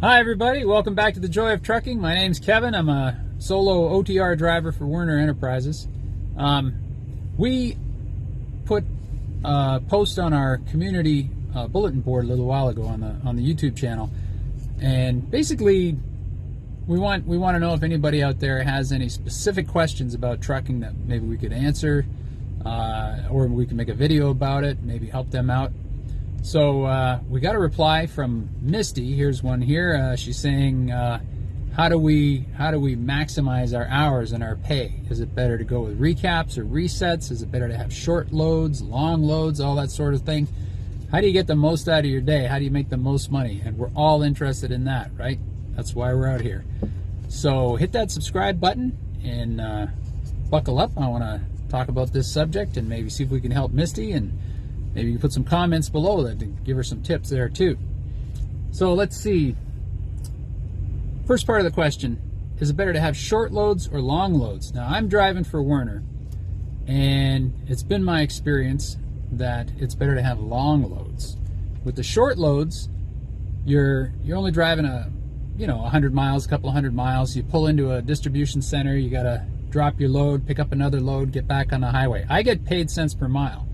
Hi everybody, welcome back to the Joy of Trucking. My name's Kevin. I'm a solo OTR driver for Werner Enterprises. We put a post on our community bulletin board a little while ago on the YouTube channel, and basically we want to know if anybody out there has any specific questions about trucking that maybe we could answer, or we can make a video about it, maybe help them out. So we got a reply from Misty. Here's one here. She's saying, how do we maximize our hours and our pay? Is it better to go with recaps or resets? Is it better to have short loads, long loads, all that sort of thing? How do you get the most out of your day? How do you make the most money? And we're all interested in that, right? That's why we're out here. So hit that subscribe button and buckle up. I want to talk about this subject and maybe see if we can help Misty, and maybe you can put some comments below that to give her some tips there too. So let's see. First part of the question, is it better to have short loads or long loads? Now I'm driving for Werner, and it's been my experience that it's better to have long loads. With the short loads, you're only driving 100 miles, a couple of 100 miles. You pull into a distribution center, you gotta drop your load, pick up another load, get back on the highway. I get paid cents per mile.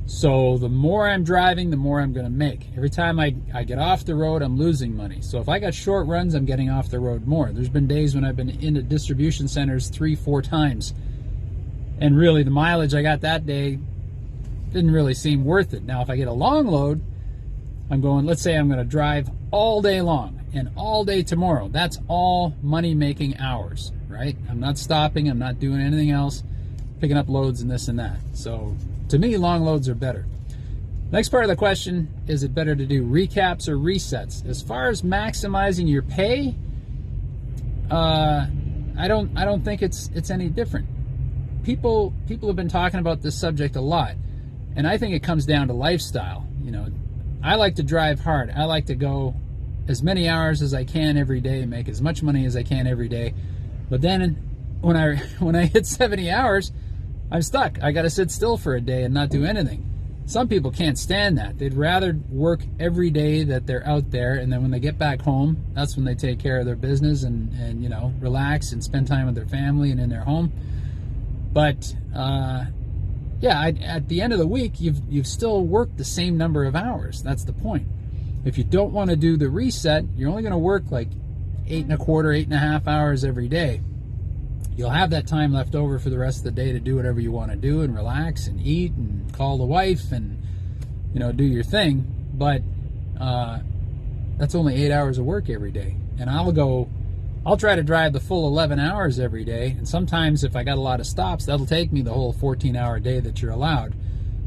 So the more I'm driving, the more I'm going to make. Every time I get off the road, I'm losing money. So if I got short runs, I'm getting off the road more. There's been days when I've been into distribution centers 3-4 times, and really the mileage I got that day didn't really seem worth it. Now if I get a long load, I'm going, let's say I'm going to drive all day long and all day tomorrow. That's all money making hours, right? I'm not stopping, I'm not doing anything else, picking up loads and this and that. So to me, long loads are better. Next part of the question, is it better to do recaps or resets? As far as maximizing your pay, I don't think it's any different. People have been talking about this subject a lot, and I think it comes down to lifestyle. I like to drive hard. I like to go as many hours as I can every day, make as much money as I can every day. But then when I hit 70 hours, I'm stuck. I got to sit still for a day and not do anything. Some people can't stand that. They'd rather work every day that they're out there, and then when they get back home, that's when they take care of their business and relax and spend time with their family and in their home. But at the end of the week, you've still worked the same number of hours. That's the point. If you don't want to do the reset, you're only going to work like 8 and a half hours every day. You'll have that time left over for the rest of the day to do whatever you want to do and relax and eat and call the wife and do your thing. But that's only 8 hours of work every day. And I'll try to drive the full 11 hours every day. And sometimes if I got a lot of stops, that'll take me the whole 14-hour day that you're allowed.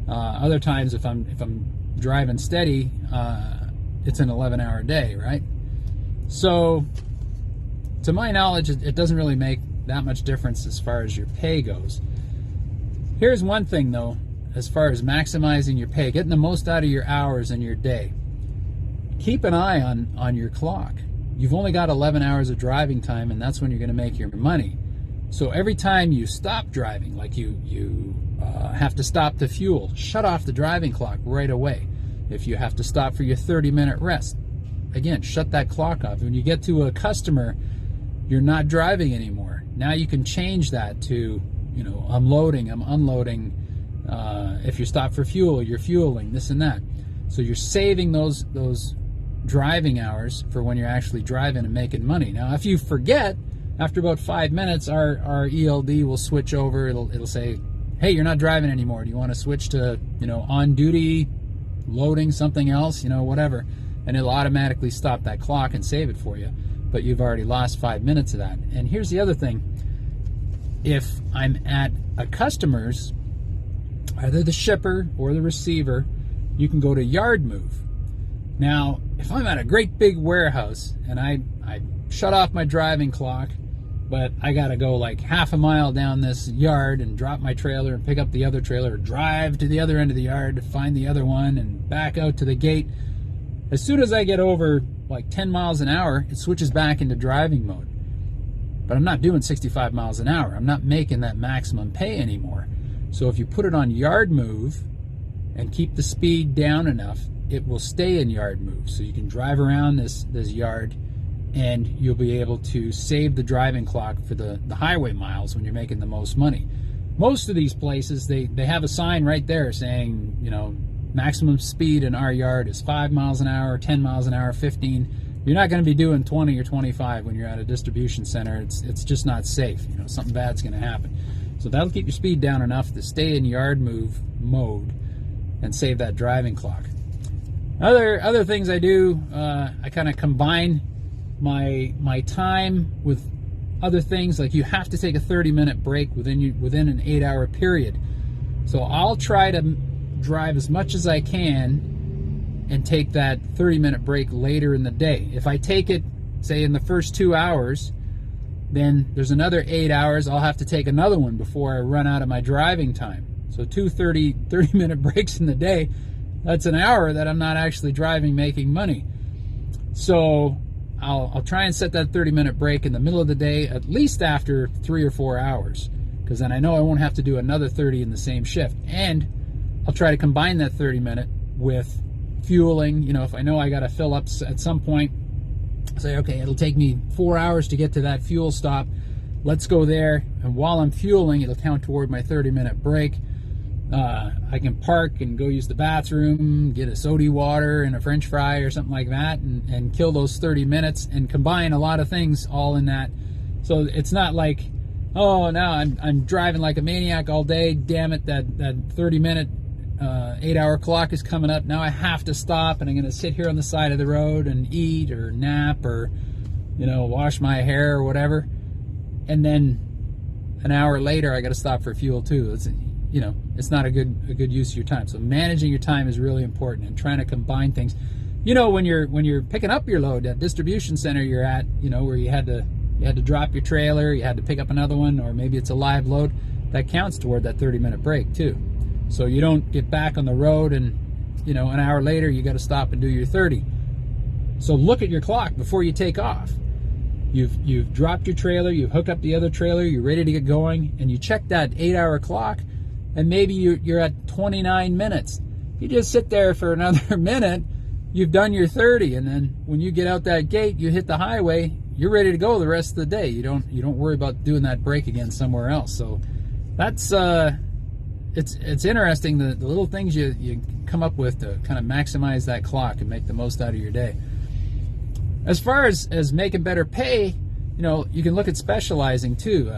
Other times if I'm driving steady, it's an 11-hour day, right? So to my knowledge, it doesn't really make that much difference as far as your pay goes. Here's one thing though, as far as maximizing your pay, getting the most out of your hours in your day. Keep an eye on your clock. You've only got 11 hours of driving time, and that's when you're going to make your money. So every time you stop driving, like you have to stop to fuel, shut off the driving clock right away. If you have to stop for your 30-minute rest, again, shut that clock off. When you get to a customer, you're not driving anymore. Now you can change that to, I'm loading, I'm unloading. If you stop for fuel, you're fueling, this and that. So you're saving those driving hours for when you're actually driving and making money. Now, if you forget, after about 5 minutes, our ELD will switch over. It'll say, hey, you're not driving anymore. Do you want to switch to, on duty, loading something else, whatever. And it'll automatically stop that clock and save it for you. But you've already lost 5 minutes of that. And here's the other thing. If I'm at a customer's, either the shipper or the receiver, you can go to yard move. Now, if I'm at a great big warehouse and I shut off my driving clock, but I got to go like half a mile down this yard and drop my trailer and pick up the other trailer, or drive to the other end of the yard to find the other one and back out to the gate. As soon as I get over like 10 miles an hour, it switches back into driving mode. But I'm not doing 65 miles an hour. I'm not making that maximum pay anymore. So if you put it on yard move and keep the speed down enough, it will stay in yard move. So you can drive around this yard and you'll be able to save the driving clock for the highway miles when you're making the most money. Most of these places, they have a sign right there saying, you know, maximum speed in our yard is 5 miles an hour, 10 miles an hour, 15. You're not going to be doing 20 or 25 when you're at a distribution center. It's just not safe. You know, something bad's going to happen. So that'll keep your speed down enough to stay in yard move mode and save that driving clock. Other things I do, I kind of combine my time with other things. Like, you have to take a 30-minute break within an 8-hour period. So I'll try to drive as much as I can and take that 30-minute break later in the day. If I take it, say, in the first 2 hours, then there's another 8 hours. I'll have to take another one before I run out of my driving time. So two 30-minute breaks in the day, that's an hour that I'm not actually driving, making money. So I'll try and set that 30-minute break in the middle of the day, at least after 3 or 4 hours, because then I know I won't have to do another 30 in the same shift. And I'll try to combine that 30-minute with fueling. You know, if I know I got to fill up at some point, say, okay, it'll take me 4 hours to get to that fuel stop. Let's go there, and while I'm fueling, it'll count toward my 30-minute break. I can park and go use the bathroom, get a soda water and a french fry or something like that, and kill those 30 minutes and combine a lot of things all in that. So it's not like, oh, now I'm driving like a maniac all day. Damn it, that 30-minute 8-hour clock is coming up. Now I have to stop, and I'm going to sit here on the side of the road and eat or nap or, you know, wash my hair or whatever. And then an hour later, I got to stop for fuel too. It's, you know, it's not a good use of your time. So managing your time is really important, and trying to combine things. You know, when you're picking up your load at distribution center you're at, you know, where you had to drop your trailer, you had to pick up another one, or maybe it's a live load, that counts toward that 30-minute break too. So you don't get back on the road and, you know, an hour later you got to stop and do your 30. So look at your clock before you take off. You've dropped your trailer, you've hooked up the other trailer, you're ready to get going, and you check that 8-hour clock, and maybe you're at 29 minutes. You just sit there for another minute, you've done your 30, and then when you get out that gate, you hit the highway, you're ready to go the rest of the day. You don't worry about doing that break again somewhere else. So that's it's interesting, the little things you come up with to kind of maximize that clock and make the most out of your day. As far as making better pay, you know, you can look at specializing too.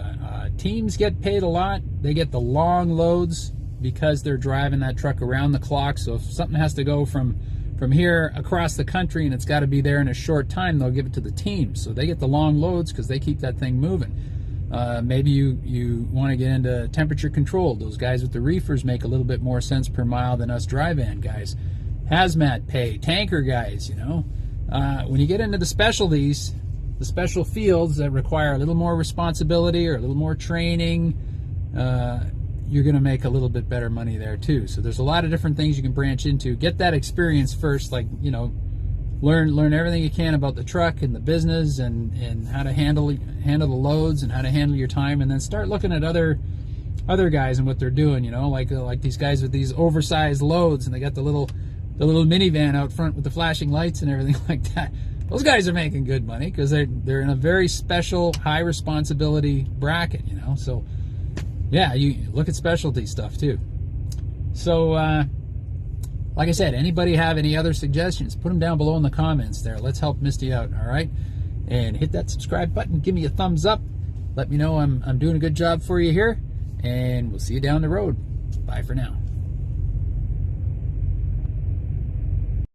Teams get paid a lot. They get the long loads because they're driving that truck around the clock. So if something has to go from here across the country and it's got to be there in a short time, they'll give it to the team. So they get the long loads because they keep that thing moving. Maybe you want to get into temperature control. Those guys with the reefers make a little bit more sense per mile than us dry van guys. Hazmat pay, tanker guys, you know. When you get into the specialties, the special fields that require a little more responsibility or a little more training, you're going to make a little bit better money there too. So there's a lot of different things you can branch into. Get that experience first, like, you know, learn everything you can about the truck and the business and how to handle the loads and how to handle your time, and then start looking at other guys and what they're doing, you know, like these guys with these oversized loads, and they got the little minivan out front with the flashing lights and everything like that. Those guys are making good money because they're in a very special, high responsibility bracket, you know. So yeah, you look at specialty stuff too. So like I said, anybody have any other suggestions, put them down below in the comments there. Let's help Misty out, all right? And hit that subscribe button, give me a thumbs up, let me know I'm doing a good job for you here, and we'll see you down the road. Bye for now.